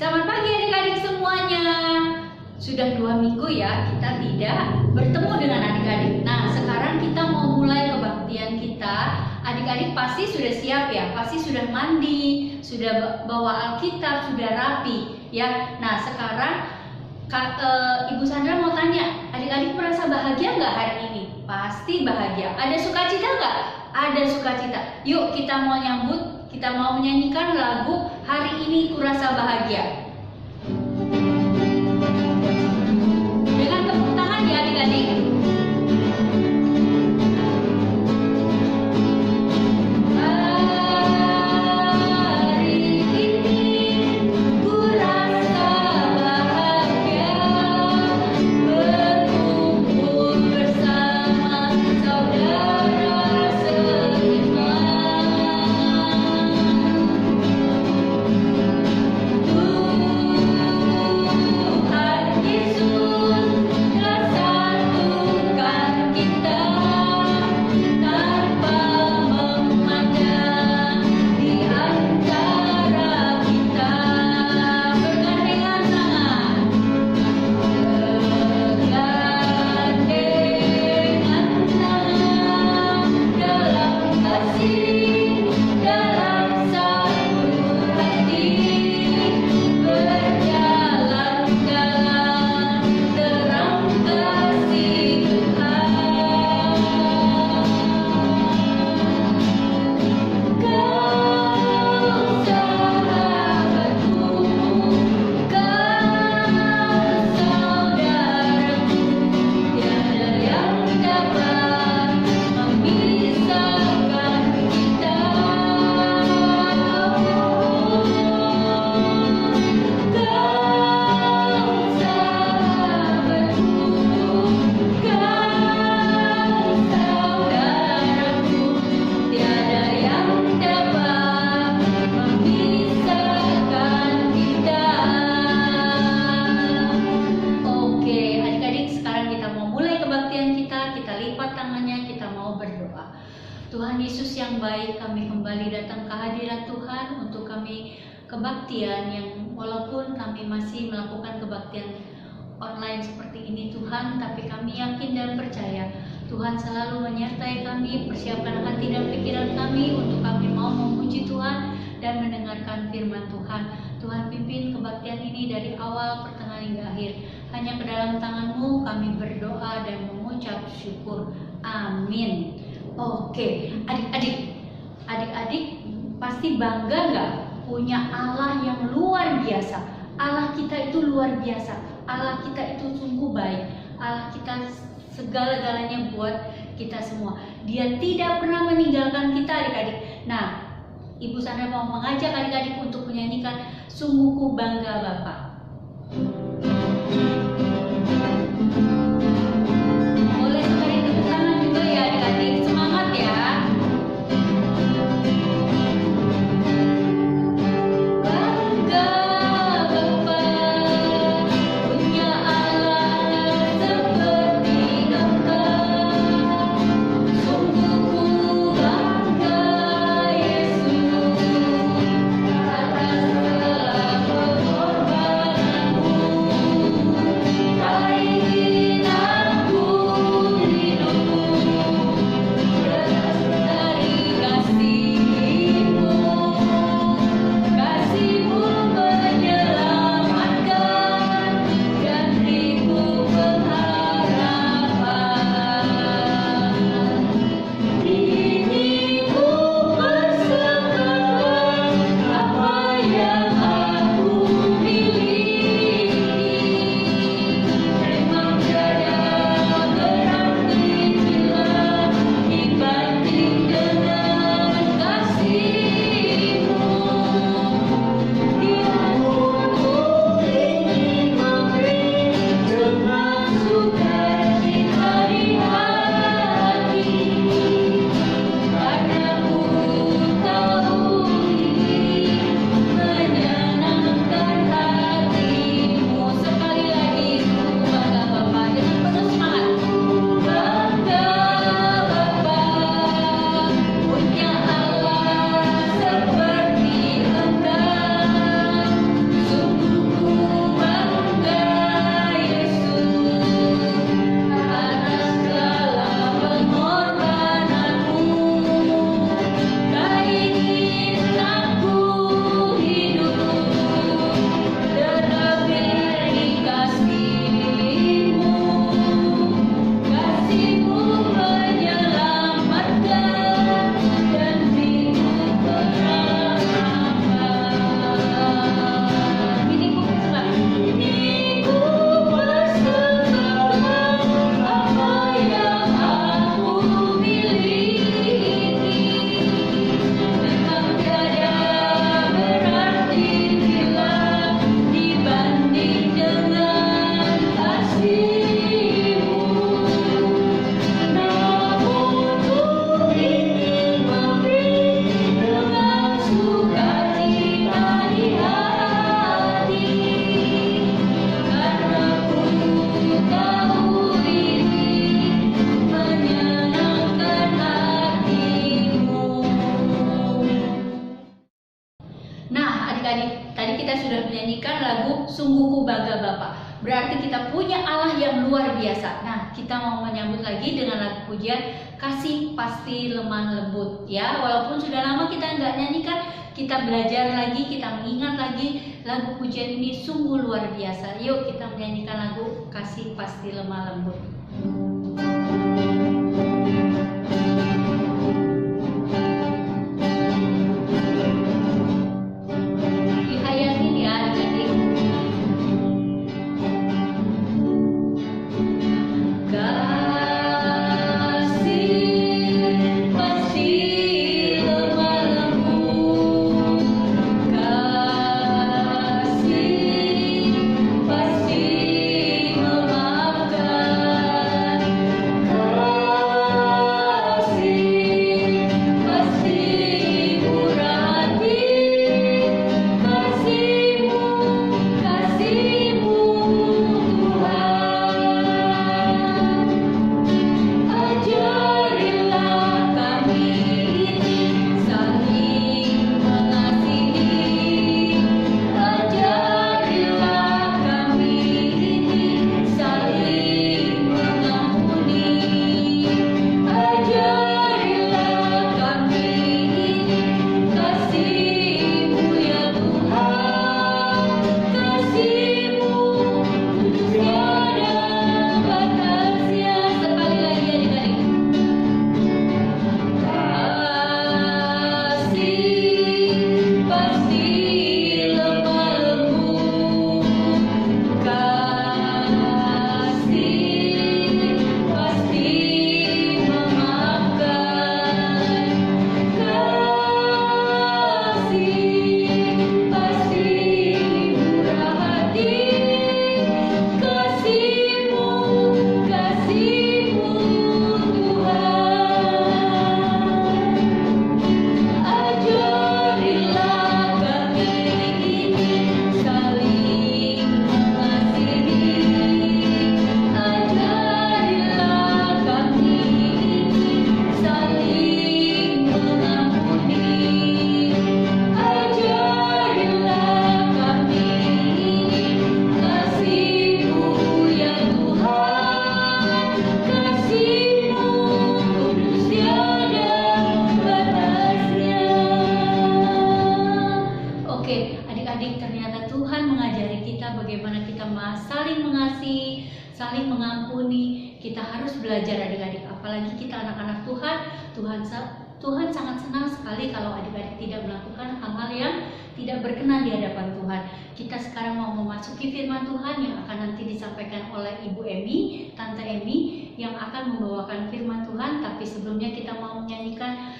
Selamat pagi adik-adik semuanya. Sudah 2 minggu ya kita tidak bertemu dengan adik-adik. Nah, sekarang kita mau mulai kebaktian kita. Adik-adik pasti sudah siap ya, pasti sudah mandi, sudah bawa Alkitab, sudah rapi ya. Nah, sekarang Ibu Sandra mau tanya, adik-adik merasa bahagia nggak hari ini? Pasti bahagia. Ada sukacita nggak? Ada sukacita. Yuk kita mau nyambut, kita mau menyanyikan lagu Hari Ini Kurasa Bahagia. Dengan tepuk tangan ya adik-adik. Tuhan Yesus yang baik, kami kembali datang ke hadirat Tuhan untuk kami kebaktian yang walaupun kami masih melakukan kebaktian online seperti ini Tuhan, tapi kami yakin dan percaya Tuhan selalu menyertai kami, persiapkan hati dan pikiran kami untuk kami mau memuji Tuhan dan mendengarkan firman Tuhan. Tuhan pimpin kebaktian ini dari awal, pertengahan hingga akhir. Hanya ke dalam tangan-Mu kami berdoa dan mengucap syukur. Amin. Oke, adik-adik pasti bangga nggak punya Allah yang luar biasa? Allah kita itu luar biasa, Allah kita itu sungguh baik, Allah kita segala-galanya buat kita semua. Dia tidak pernah meninggalkan kita adik-adik. Nah, Ibu Sandra mau mengajak adik-adik untuk menyanyikan Sungguh Ku Bangga Bapa. Bangga Nah, adik-adik, tadi kita sudah menyanyikan lagu Sungguh Ku Bangga Bapa. Berarti kita punya Allah yang luar biasa. Nah, kita mau menyambut lagi dengan lagu pujian Kasih Pasti Lemah Lembut. Ya, walaupun sudah lama kita nggak nyanyikan, kita belajar lagi, kita mengingat lagi lagu pujian ini sungguh luar biasa. Yuk kita menyanyikan lagu Kasih Pasti Lemah Lembut. Dihayatin ya adik-adik. Saling mengasihi, saling mengampuni. Kita harus belajar adik-adik, apalagi kita anak-anak Tuhan. Tuhan sangat senang sekali kalau adik-adik tidak melakukan hal-hal yang tidak berkenan di hadapan Tuhan. Kita sekarang mau memasuki firman Tuhan yang akan nanti disampaikan oleh Ibu Emi, Tante Emi, yang akan membawakan firman Tuhan. Tapi sebelumnya kita mau menyanyikan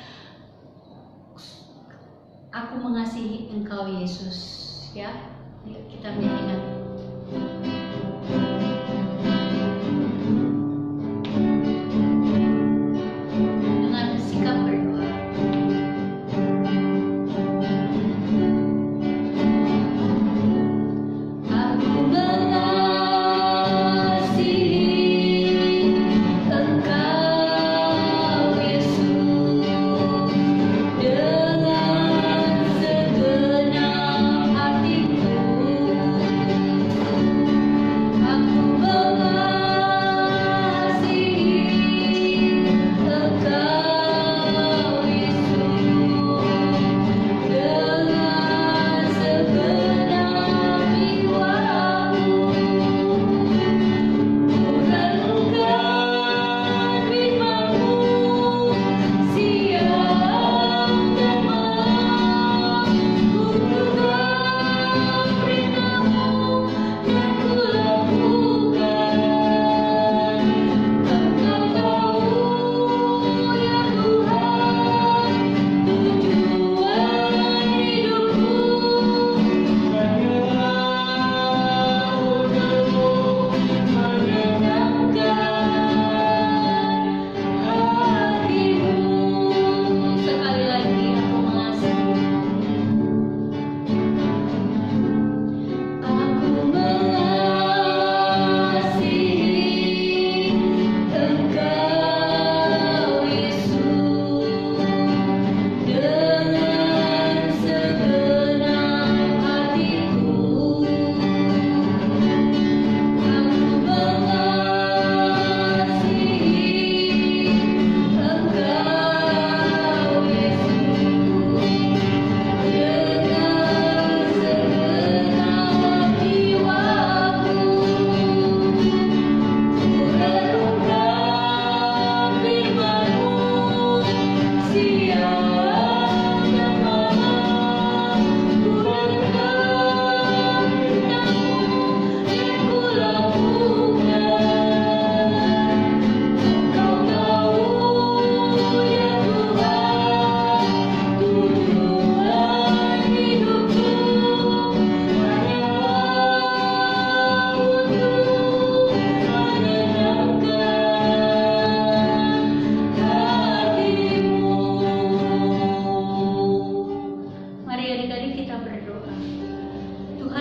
Aku Mengasihi Engkau Yesus. Ya, yuk kita menyanyikan. Dengan sikap berdoa. Aku mengasihi Engkau Yesus dengan segenap hatiku.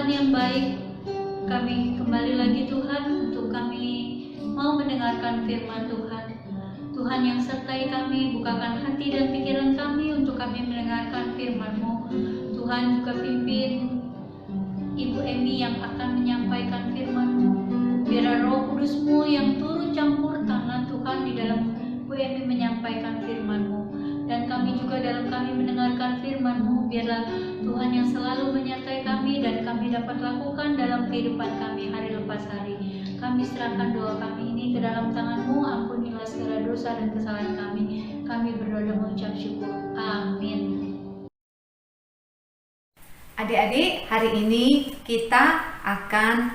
yang baik, kami kembali lagi Tuhan untuk kami mau mendengarkan firman Tuhan. Tuhan yang sertai kami, bukakan hati dan pikiran kami untuk kami mendengarkan firman-Mu. Tuhan juga pimpin Ibu Emi yang akan menyampaikan firman-Mu. Biar Roh Kudus-Mu yang turut campur tangan Tuhan di dalam Bu Emi menyampaikan firman-Mu. Dan kami juga dalam kami mendengarkan firman-Mu, biarlah Tuhan yang selalu menyertai kami dan kami dapat lakukan dalam kehidupan kami hari lepas hari. Kami serahkan doa kami ini ke dalam tangan-Mu, ampunilah segala dosa dan kesalahan kami. Kami berdoa dan mengucap syukur. Amin. Adik-adik, hari ini kita akan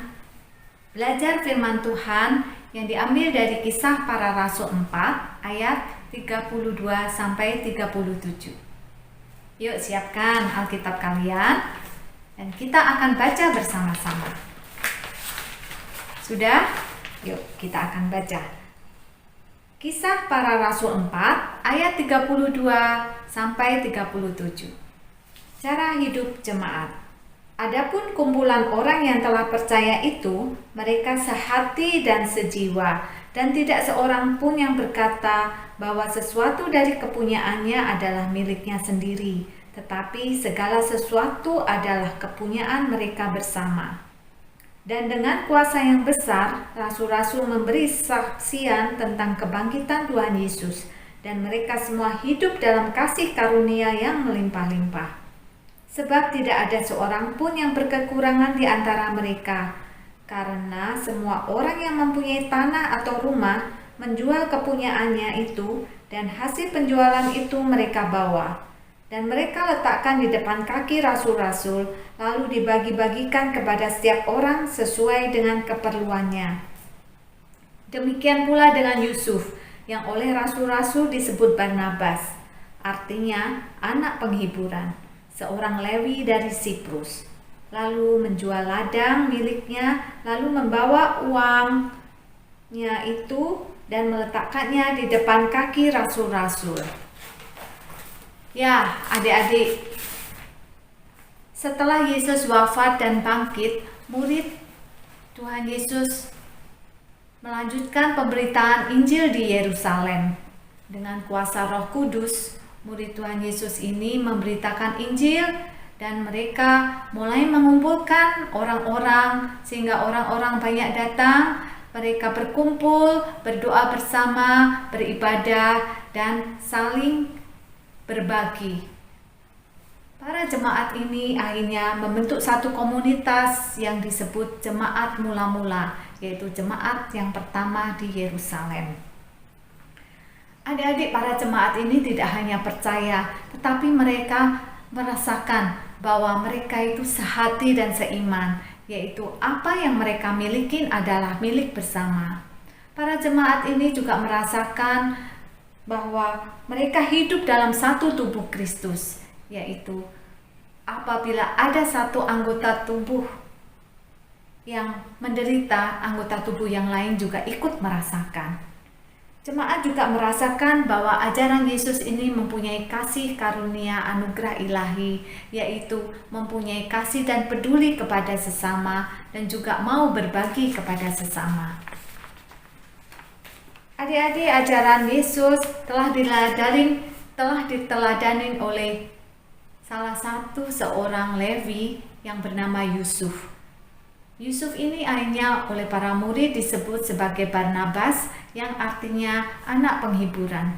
belajar firman Tuhan yang diambil dari Kisah Para Rasul 4 ayat 32 sampai 37. Yuk siapkan Alkitab kalian dan kita akan baca bersama-sama. Sudah? Yuk kita akan baca. Kisah Para Rasul 4 ayat 32 sampai 37. Cara hidup jemaat. Adapun kumpulan orang yang telah percaya itu, mereka sehati dan sejiwa, dan tidak seorang pun yang berkata bahwa sesuatu dari kepunyaannya adalah miliknya sendiri, tetapi segala sesuatu adalah kepunyaan mereka bersama. Dan dengan kuasa yang besar, rasul-rasul memberi saksian tentang kebangkitan Tuhan Yesus, dan mereka semua hidup dalam kasih karunia yang melimpah-limpah. Sebab tidak ada seorang pun yang berkekurangan di antara mereka, karena semua orang yang mempunyai tanah atau rumah menjual kepunyaannya itu, dan hasil penjualan itu mereka bawa. Dan mereka letakkan di depan kaki rasul-rasul, lalu dibagi-bagikan kepada setiap orang sesuai dengan keperluannya. Demikian pula dengan Yusuf, yang oleh rasul-rasul disebut Barnabas, artinya anak penghiburan, seorang Lewi dari Siprus. Lalu menjual ladang miliknya, lalu membawa uangnya itu dan meletakkannya di depan kaki rasul-rasul. Ya, adik-adik, setelah Yesus wafat dan bangkit, murid Tuhan Yesus melanjutkan pemberitaan Injil di Yerusalem. Dengan kuasa Roh Kudus, murid Tuhan Yesus ini memberitakan Injil dan mereka mulai mengumpulkan orang-orang sehingga orang-orang banyak datang. Mereka berkumpul, berdoa bersama, beribadah, dan saling berbagi. Para jemaat ini akhirnya membentuk satu komunitas yang disebut Jemaat Mula-Mula, yaitu jemaat yang pertama di Yerusalem. Adik-adik, para jemaat ini tidak hanya percaya, tetapi mereka merasakan bahwa mereka itu sehati dan seiman, yaitu apa yang mereka miliki adalah milik bersama. Para jemaat ini juga merasakan bahwa mereka hidup dalam satu tubuh Kristus, yaitu apabila ada satu anggota tubuh yang menderita, anggota tubuh yang lain juga ikut merasakan. Jemaat juga merasakan bahwa ajaran Yesus ini mempunyai kasih karunia anugerah ilahi, yaitu mempunyai kasih dan peduli kepada sesama dan juga mau berbagi kepada sesama. Adik-adik, ajaran Yesus telah diteladani oleh salah satu seorang Lewi yang bernama Yusuf. Yusuf ini akhirnya oleh para murid disebut sebagai Barnabas, yang artinya anak penghiburan.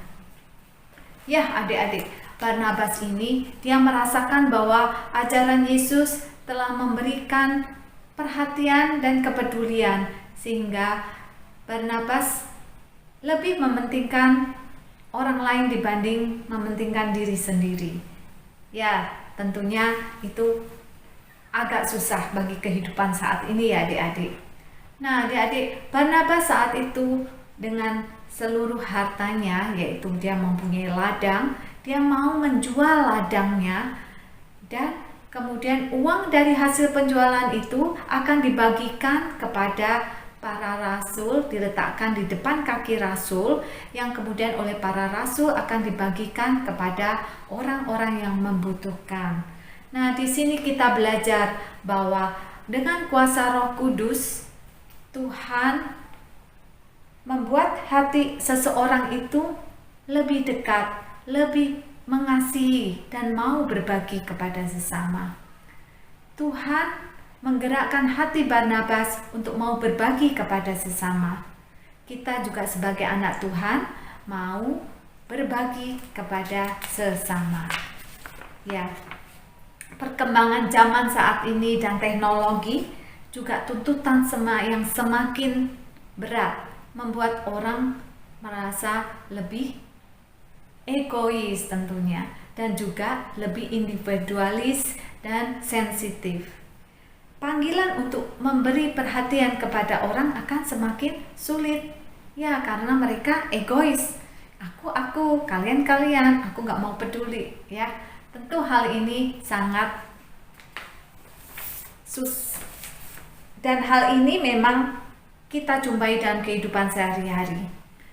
Ya adik-adik, Barnabas ini dia merasakan bahwa ajaran Yesus telah memberikan perhatian dan kepedulian, sehingga Barnabas lebih mementingkan orang lain dibanding mementingkan diri sendiri. Ya, tentunya itu agak susah bagi kehidupan saat ini ya adik-adik. Nah adik-adik, Barnabas saat itu dengan seluruh hartanya, yaitu dia mempunyai ladang, dia mau menjual ladangnya dan kemudian uang dari hasil penjualan itu akan dibagikan kepada para rasul, diletakkan di depan kaki rasul, yang kemudian oleh para rasul akan dibagikan kepada orang-orang yang membutuhkan. Nah, di sini kita belajar bahwa dengan kuasa Roh Kudus, Tuhan membuat hati seseorang itu lebih dekat, lebih mengasihi dan mau berbagi kepada sesama. Tuhan menggerakkan hati Barnabas untuk mau berbagi kepada sesama. Kita juga sebagai anak Tuhan mau berbagi kepada sesama. Ya, perkembangan zaman saat ini dan teknologi juga tuntutan yang semakin berat membuat orang merasa lebih egois tentunya, dan juga lebih individualis dan sensitif. Panggilan untuk memberi perhatian kepada orang akan semakin sulit, ya, karena mereka egois. Aku, kalian, aku nggak mau peduli, ya. Tentu hal ini sangat dan hal ini memang kita jumpai dalam kehidupan sehari-hari.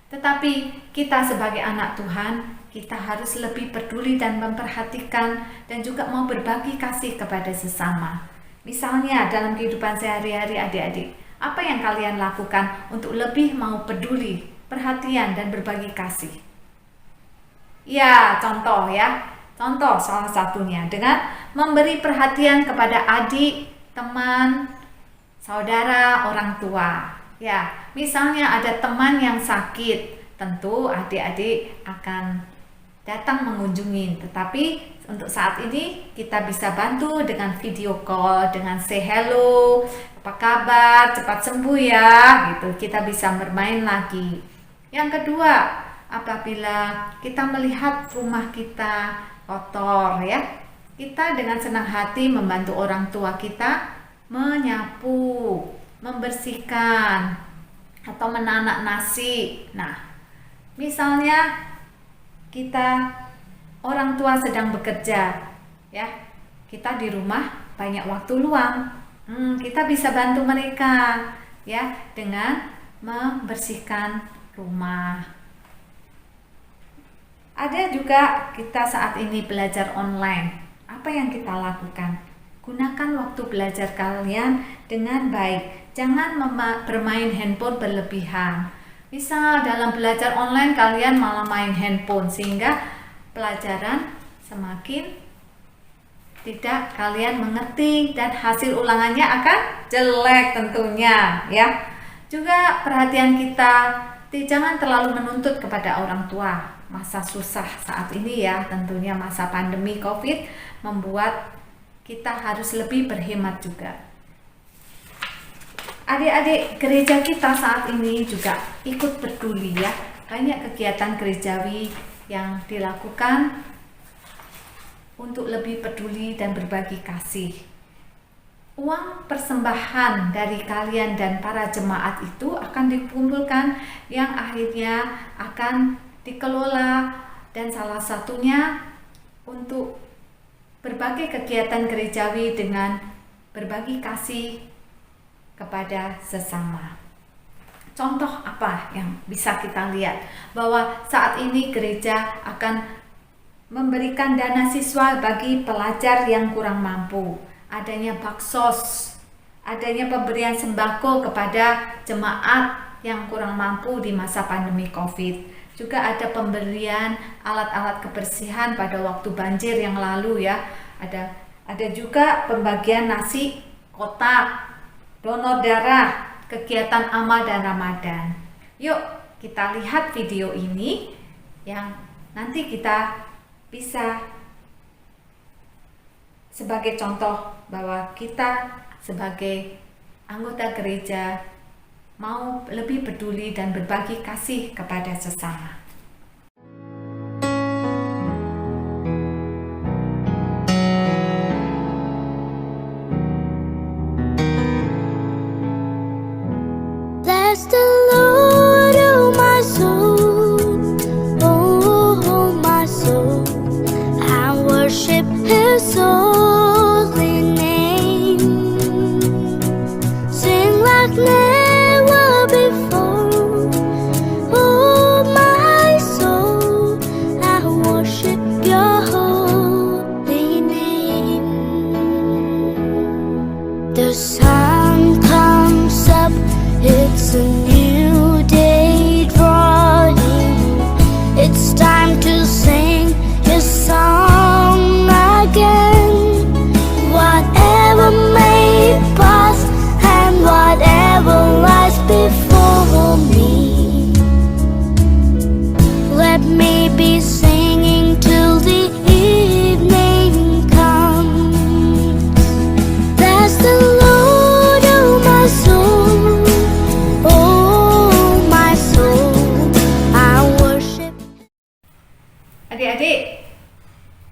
Tetapi kita sebagai anak Tuhan, kita harus lebih peduli dan memperhatikan dan juga mau berbagi kasih kepada sesama. Misalnya dalam kehidupan sehari-hari adik-adik, apa yang kalian lakukan untuk lebih mau peduli, perhatian dan berbagi kasih? Ya, contoh salah satunya dengan memberi perhatian kepada adik, teman, saudara, orang tua. Ya, misalnya ada teman yang sakit, tentu adik-adik akan datang mengunjungi, tetapi untuk saat ini kita bisa bantu dengan video call, dengan say hello, apa kabar, cepat sembuh ya, gitu. Kita bisa bermain lagi. Yang kedua, apabila kita melihat rumah kita kotor, ya, kita dengan senang hati membantu orang tua kita menyapu, membersihkan, atau menanak nasi. Nah, misalnya kita orang tua sedang bekerja, ya, kita di rumah banyak waktu luang, kita bisa bantu mereka, ya, dengan membersihkan rumah. Ada juga kita saat ini belajar online. Apa yang kita lakukan? Gunakan waktu belajar kalian dengan baik. Jangan bermain handphone berlebihan. Misal dalam belajar online kalian malah main handphone sehingga pelajaran semakin tidak kalian mengerti dan hasil ulangannya akan jelek tentunya, ya. Juga perhatian kita jangan terlalu menuntut kepada orang tua. Masa susah saat ini, ya, tentunya masa pandemi Covid membuat kita harus lebih berhemat juga. Adik-adik gereja kita saat ini juga ikut peduli, ya. Banyak kegiatan gerejawi yang dilakukan untuk lebih peduli dan berbagi kasih. Uang persembahan dari kalian dan para jemaat itu akan dikumpulkan yang akhirnya akan dikelola, dan salah satunya untuk berbagai kegiatan gerejawi dengan berbagi kasih kepada sesama. Contoh apa yang bisa kita lihat? Bahwa saat ini gereja akan memberikan dana siswa bagi pelajar yang kurang mampu. Adanya baksos, adanya pemberian sembako kepada jemaat yang kurang mampu di masa pandemi Covid. Juga ada pemberian alat-alat kebersihan pada waktu banjir yang lalu, ya. Ada juga pembagian nasi kotak, donor darah, kegiatan amal dan Ramadan. Yuk kita lihat video ini yang nanti kita bisa sebagai contoh bahwa kita sebagai anggota gereja mau lebih peduli dan berbagi kasih kepada sesama. Bless the Lord, oh my soul, oh my soul, I worship His holy name. Sing like never before, oh my soul, I worship Your holy name. The sun comes up, it's a new day dawning. It's time to sing his song again. Whatever may pass and whatever lies before me, let me be singing till the evening comes. Bless the Lord, oh my soul, oh my soul, I worship. Adik-adik,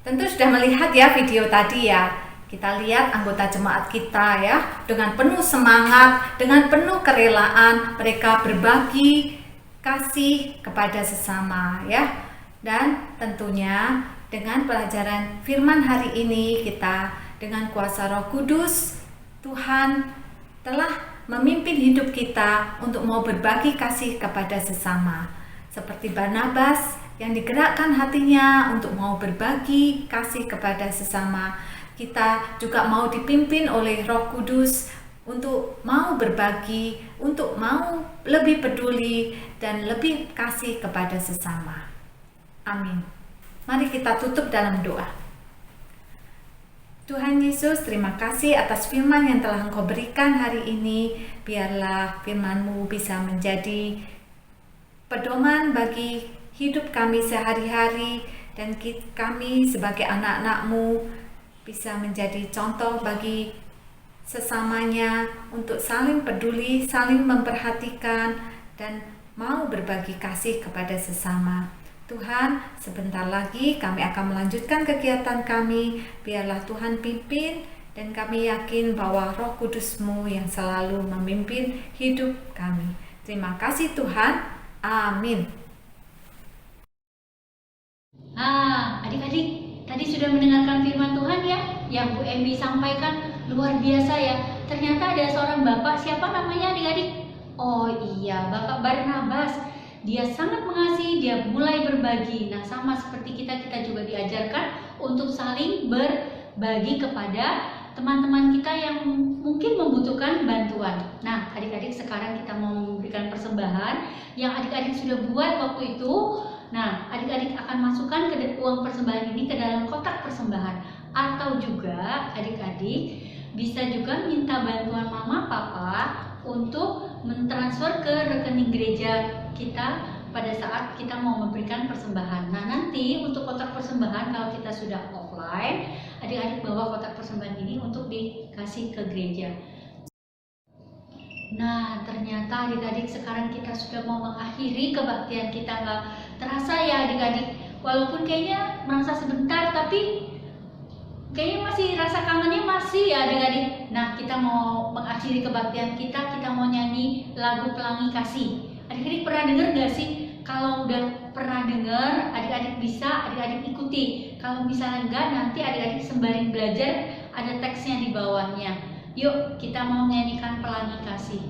tentu sudah melihat ya video tadi ya. Kita lihat anggota jemaat kita ya, dengan penuh semangat, dengan penuh kerelaan mereka berbagi kasih kepada sesama ya. Dan tentunya dengan pelajaran firman hari ini kita dengan kuasa Roh Kudus, Tuhan telah memimpin hidup kita untuk mau berbagi kasih kepada sesama. Seperti Barnabas yang digerakkan hatinya untuk mau berbagi kasih kepada sesama. Kita juga mau dipimpin oleh Roh Kudus untuk mau berbagi, untuk mau lebih peduli dan lebih kasih kepada sesama. Amin. Mari kita tutup dalam doa. Tuhan Yesus, terima kasih atas firman yang telah Engkau berikan hari ini. Biarlah firman-Mu bisa menjadi pedoman bagi hidup kami sehari-hari, dan kami sebagai anak-anak-Mu bisa menjadi contoh bagi sesamanya untuk saling peduli, saling memperhatikan, dan mau berbagi kasih kepada sesama. Tuhan, sebentar lagi kami akan melanjutkan kegiatan kami. Biarlah Tuhan pimpin, dan kami yakin bahwa Roh Kudus-Mu yang selalu memimpin hidup kami. Terima kasih Tuhan. Amin. Adik-adik, tadi sudah mendengarkan firman Tuhan ya, yang Bu Embi sampaikan luar biasa ya. Ternyata ada seorang bapak, siapa namanya adik-adik? Oh iya, Bapak Barnabas. Dia sangat mengasihi, dia mulai berbagi. Nah, sama seperti kita juga diajarkan untuk saling berbagi kepada teman-teman kita yang mungkin membutuhkan bantuan. Nah, adik-adik, sekarang kita mau memberikan persembahan yang adik-adik sudah buat waktu itu. Nah, adik-adik akan masukkan uang persembahan ini ke dalam kotak persembahan. Atau juga adik-adik bisa juga minta bantuan mama papa untuk mentransfer ke rekening gereja kita pada saat kita mau memberikan persembahan. Nah, nanti untuk kotak persembahan kalau kita sudah offline, adik-adik bawa kotak persembahan ini untuk dikasih ke gereja. Nah, ternyata adik-adik sekarang kita sudah mau mengakhiri kebaktian kita. Nggak terasa ya adik-adik, walaupun kayaknya merasa sebentar, tapi kayaknya masih rasa kangennya masih ya adik-adik. Nah, kita mau mengakhiri kebaktian kita mau nyanyi lagu Pelangi Kasih. Adik-adik pernah dengar gak sih? Kalau udah pernah dengar, adik-adik bisa adik-adik ikuti. Kalau misalnya enggak, nanti adik-adik sembari belajar ada teksnya di bawahnya. Yuk, kita mau menyanyikan Pelangi Kasih.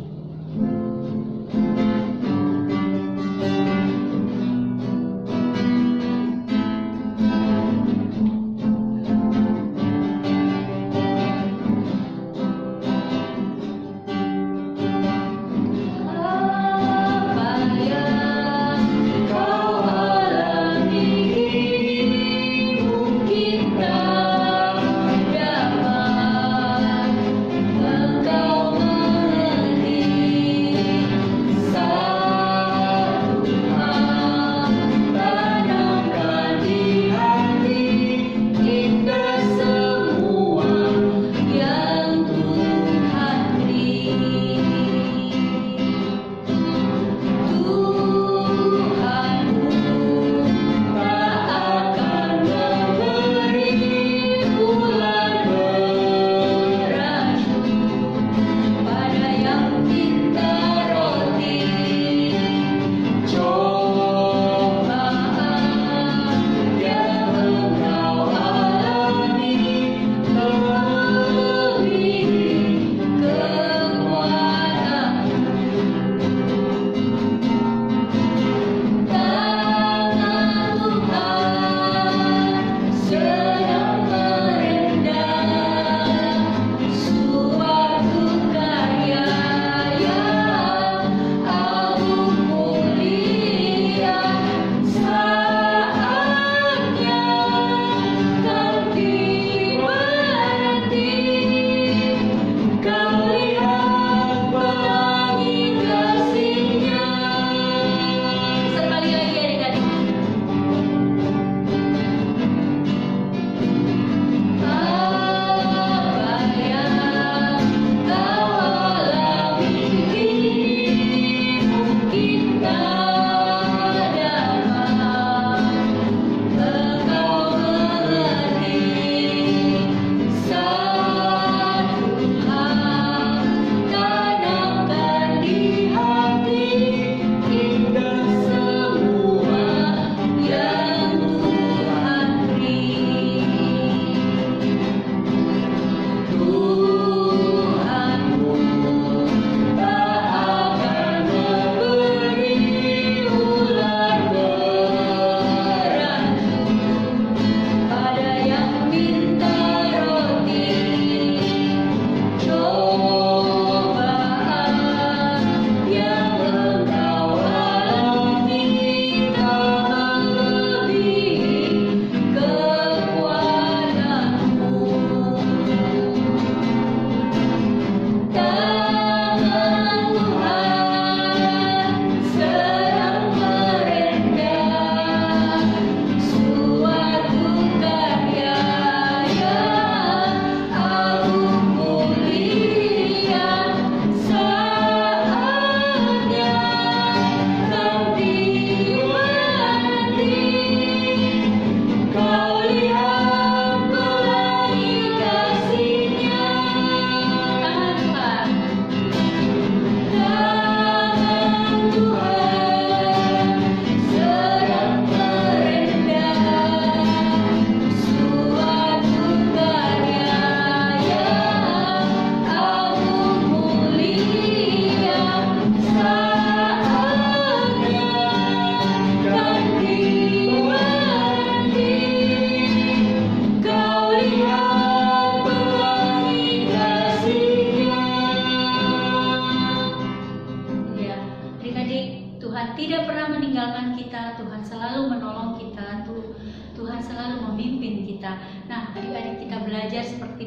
Engkau mengerti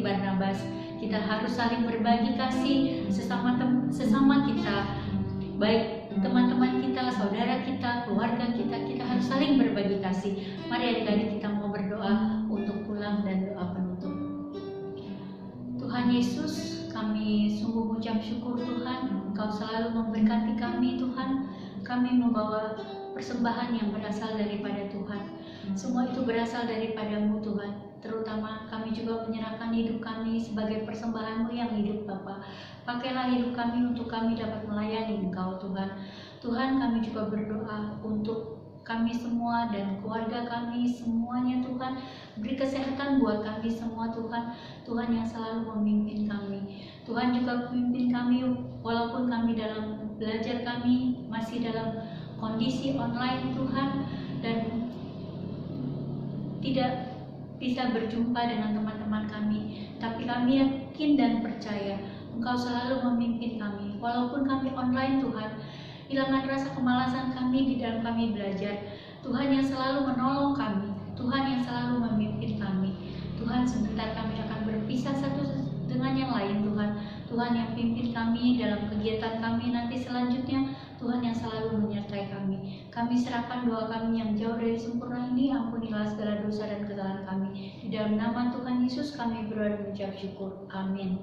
Barnabas. Kita harus saling berbagi kasih sesama kita, baik teman-teman kita, saudara kita, keluarga kita. Kita harus saling berbagi kasih. Mari adik-adik kita mau berdoa untuk pulang dan doa penutup. Tuhan Yesus, kami sungguh mengucap syukur Tuhan, Engkau selalu memberkati kami Tuhan. Kami membawa persembahan yang berasal daripada Tuhan. Semua itu berasal daripada-Mu Tuhan. Terutama kami juga menyerahkan hidup kami sebagai persembahan-Mu yang hidup Bapa. Pakailah hidup kami untuk kami dapat melayani Engkau Tuhan. Tuhan, kami juga berdoa untuk kami semua dan keluarga kami semuanya Tuhan. Beri kesehatan buat kami semua Tuhan. Tuhan yang selalu memimpin kami. Tuhan juga memimpin kami walaupun kami dalam belajar kami masih dalam kondisi online Tuhan, dan tidak bisa berjumpa dengan teman-teman kami. Tapi kami yakin dan percaya Engkau selalu memimpin kami. Walaupun kami online Tuhan, hilangkan rasa kemalasan kami di dalam kami belajar. Tuhan yang selalu menolong kami, Tuhan yang selalu memimpin kami. Tuhan, sebentar kami akan berpisah satu dengan yang lain Tuhan. Tuhan yang pimpin kami dalam kegiatan kami nanti selanjutnya. Tuhan yang selalu menyertai kami. Kami serahkan doa kami yang jauh dari sempurna ini. Ampunilah segala dosa dan kesalahan kami. Di dalam nama Tuhan Yesus kami berdoa dan mengucap syukur. Amin.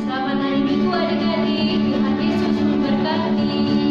Selamat hari Minggu adik-adik. Tuhan Yesus memberkati.